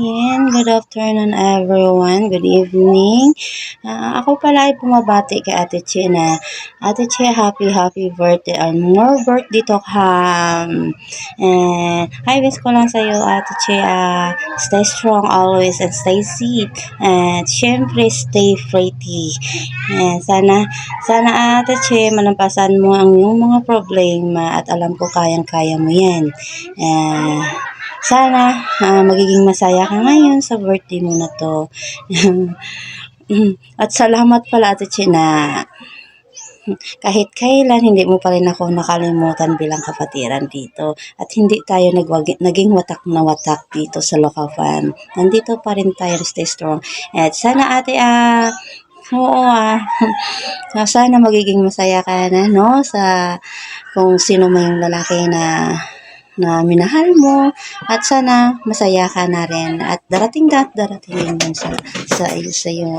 Ayan, good afternoon everyone, good evening. Ako pala ay bumabati kay Ate Che na, Ate Che, happy birthday and more birthday to come. I wish ko lang sa iyo, Ate Che, stay strong always and stay safe. At syempre, stay pretty. Sana Ate Che, malampasan mo ang iyong mga problema at alam ko kayang-kaya mo yan. Sana magiging masaya ka ngayon sa birthday mo na to. At salamat pala Ate Che na kahit kailan hindi mo pa rin ako nakalimutan bilang kapatiran dito. At hindi tayo naging watak na watak dito sa Locavan. Nandito pa rin tayo, stay strong. At sana ate, sana magiging masaya ka na, no? Sa kung sino man yung lalaki na minahal mo, at sana masaya ka na rin at darating din yan sa iyong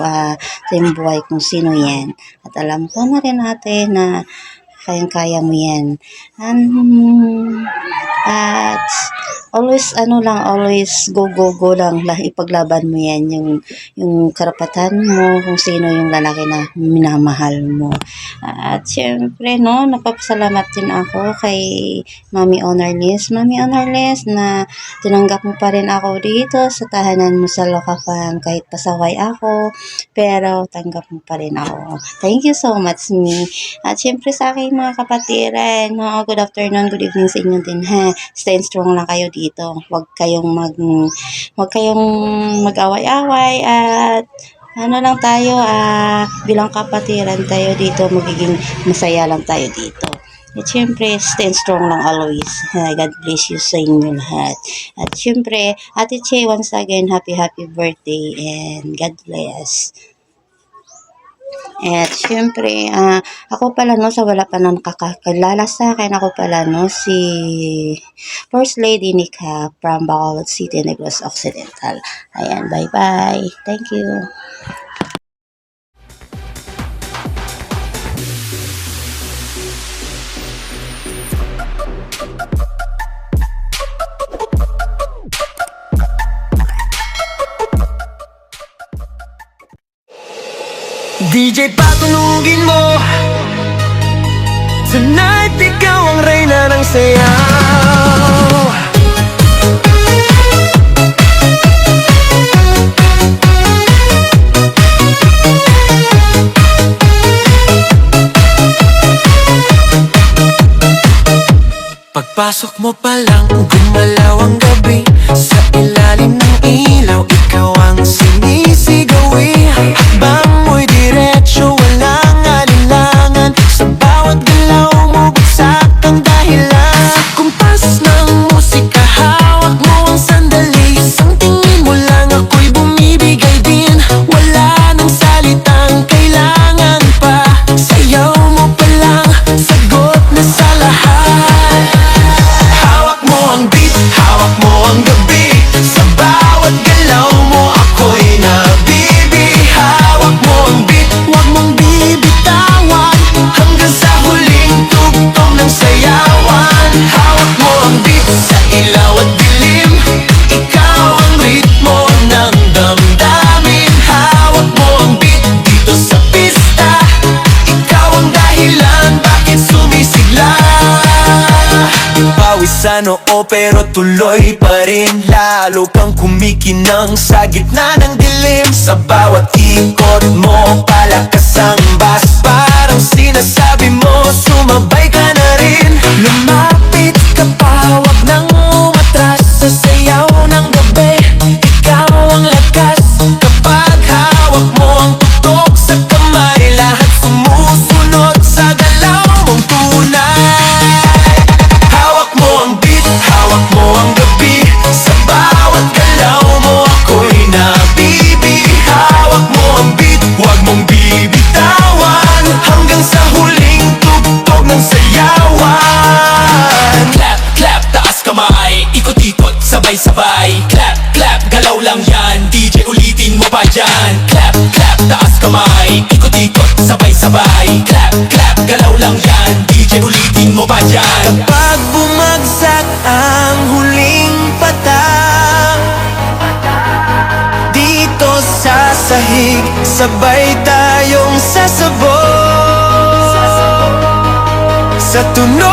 buhay kung sino yan, at alam ko na rin ate na kayang-kaya mo yan. At always go lang, ipaglaban mo yan yung karapatan mo kung sino yung lalaki na minamahal mo. At syempre no, napapasalamat din ako kay Mami Honorless na tinanggap mo pa rin ako dito sa tahanan mo sa Locavan. Kahit pasaway ako, pero tanggap mo pa rin ako. Thank you so much, me. At syempre sa aking mga kapatiran, no, good afternoon, good evening sa inyo din, ha. Stay strong lang kayo dito. Huwag kayong mag-away-away, at lang tayo, bilang kapatiran tayo dito, magiging masaya lang tayo dito. At syempre, stay strong lang always. God bless you sa inyo lahat. At syempre, Ate Che, once again, happy birthday and God bless. At syempre, ako pala no, sa wala pa nang nakakakilala sa akin, ako pala no, si First Lady Nika from Bacolod City, Negros Occidental. Ayan, bye-bye. Thank you. DJ, patunugin mo. Tonight, ikaw ang reyna ng sayaw. Pagpasok mo pa lang, gumalaw ang gabi. Sa ilalim ng ilaw, ikaw ang sinisigawi. Hakbang mo'y diretso, walang alinlangan. Sa bawat galaw mo, bagsak ang dahilan. Sa kumpas ng musika, hawak mo ang sandali. Isang tingin mo lang, ako'y bumibigay din. Wala nang salitang kailangan pa. Sayaw mo pa lang, sagot na sa lahat. Hawak mo ang beat, hawak mo ang gabi. Sa bawat galaw mo, ako'y nabibi. Hawak mo ang beat, huwag mong bibitawan. Hanggang sa huling tugtog ng sayawan. Hawak mo ang beat, sa ilaw at dilim. Ikaw ang ritmo ng damdamin. Hawak mo ang beat, dito sa pista. Ikaw ang dahilan, bakit sumisigla. Pawisan oo pero tuloy pa rin. Lalo kang kumikinang sa gitna ng dilim. Sa bawat ikot mo, palakas ang bass. Parang sinasabi mo, sumabay ka na rin. Lumapit ka pa, wag nang umatras. Sa sayaw ng gabi, ikaw ang lakas. Kapag hawak mo ang tutok sa kamay, lahat sumusunod sa galaw mong tunay. Hawak mo ang beat, hawak mo ang gabi. Sa bawat galaw mo, ako'y nabibi. Hawak mo ang beat, huwag mong bibitawan. Hanggang sa huling tugtog ng sayawan. Clap, clap, taas kamay. Ikot-ikot, sabay-sabay. Clap, clap, galaw lang yan. DJ, ulitin mo pa dyan. Clap, clap, taas kamay. Ikot-ikot, sabay-sabay. Clap, clap, galaw lang yan. DJ, ulitin mo pa dyan. Kapag bumagsak ang huling patak, pag-ibig, sabay tayong sasabog sa tunog